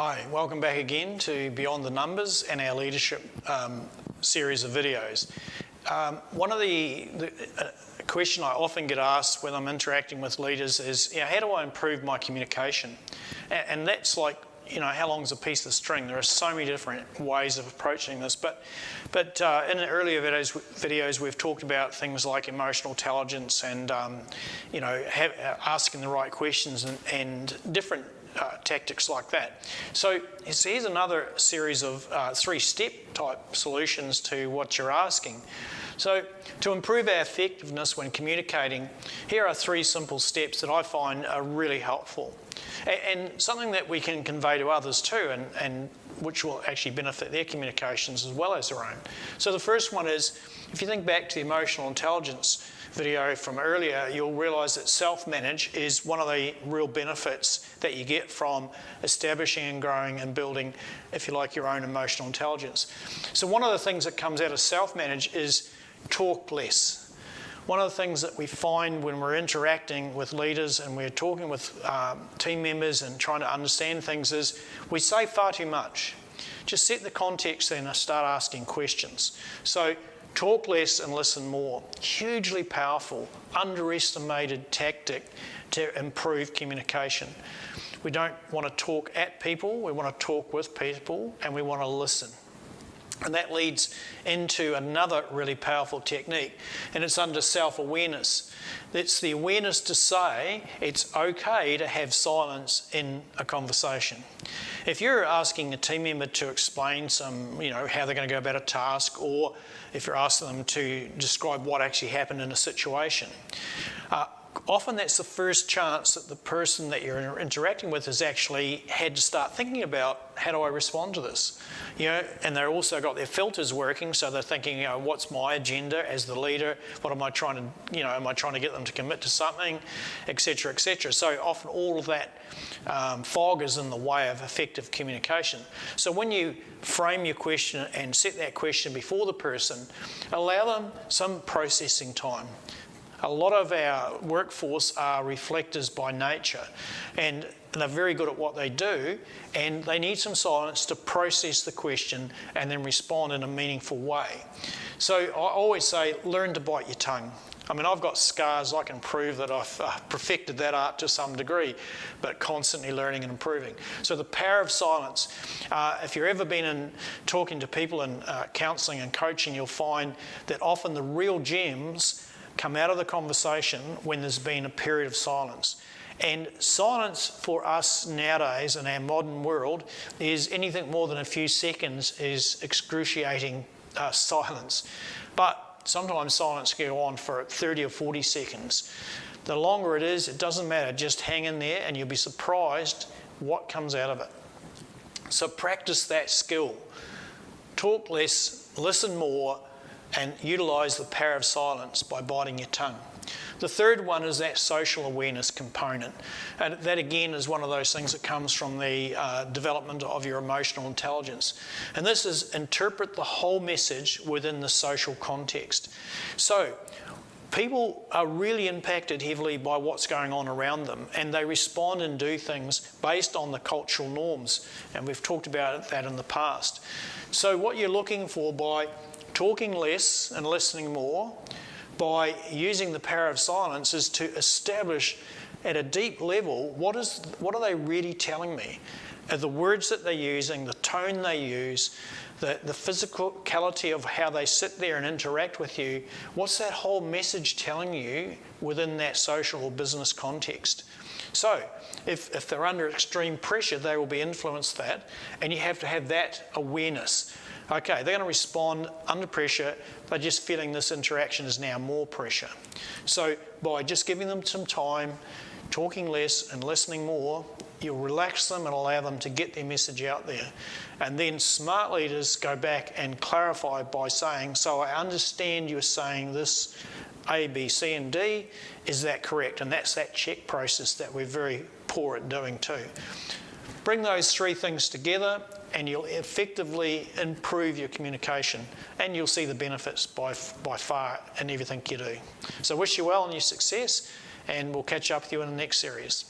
Hi, welcome back again to Beyond the Numbers and our leadership series of videos. One of the question I often get asked when I'm interacting with leaders is, how do I improve my communication? And that's like, how long is a piece of string? There are so many different ways of approaching this, but in the earlier videos we've talked about things like emotional intelligence and asking the right questions and different tactics like that. So here's another series of 3-step type solutions to what you're asking. So to improve our effectiveness when communicating, here are 3 simple steps that I find are really helpful and something that we can convey to others too, and which will actually benefit their communications as well as their own. So the first one is, if you think back to the emotional intelligence video from earlier, you'll realise that self-manage is one of the real benefits that you get from establishing and growing and building, if you like, your own emotional intelligence. So one of the things that comes out of self-manage is talk less. One of the things that we find when we're interacting with leaders and we're talking with team members and trying to understand things is we say far too much. Just set the context then and start asking questions. So talk less and listen more. Hugely powerful, underestimated tactic to improve communication. We don't want to talk at people, we want to talk with people, and we want to listen. And that leads into another really powerful technique, and it's under self-awareness. It's the awareness to say it's okay to have silence in a conversation. If you're asking a team member to explain some, how they're going to go about a task, or if you're asking them to describe what actually happened in a situation, often that's the first chance that the person that you're interacting with has actually had to start thinking about, how do I respond to this? And they've also got their filters working, so they're thinking, what's my agenda as the leader? What am I trying to, am I trying to get them to commit to something, etc., etc. So often all of that fog is in the way of effective communication. So when you frame your question and set that question before the person, allow them some processing time. A lot of our workforce are reflectors by nature, and they're very good at what they do, and they need some silence to process the question and then respond in a meaningful way. So I always say, learn to bite your tongue. I mean, I've got scars. I can prove that I've perfected that art to some degree, but constantly learning and improving. So the power of silence. If you've ever been in talking to people in counselling and coaching, you'll find that often the real gems come out of the conversation when there's been a period of silence. And silence for us nowadays in our modern world is anything more than a few seconds is excruciating silence. But sometimes silence can go on for 30 or 40 seconds. The longer it is, it doesn't matter. Just hang in there and you'll be surprised what comes out of it. So practice that skill. Talk less, listen more, and utilise the power of silence by biting your tongue. The third one is that social awareness component. And that again is one of those things that comes from the development of your emotional intelligence. And this is interpret the whole message within the social context. So people are really impacted heavily by what's going on around them, and they respond and do things based on the cultural norms. And we've talked about that in the past. So what you're looking for by talking less and listening more, by using the power of silence, is to establish at a deep level what are they really telling me? Are the words that they're using, the tone they use, the physicality of how they sit there and interact with you, what's that whole message telling you within that social or business context? So if they're under extreme pressure, they will be influenced that, and you have to have that awareness. Okay, they're going to respond under pressure. They're just feeling this interaction is now more pressure. So by just giving them some time, talking less and listening more, you'll relax them and allow them to get their message out there. And then smart leaders go back and clarify by saying, so I understand you're saying this A, B, C and D. Is that correct? And that's that check process that we're very poor at doing too. Bring those 3 things together and you'll effectively improve your communication, and you'll see the benefits by far in everything you do. So wish you well in your success, and we'll catch up with you in the next series.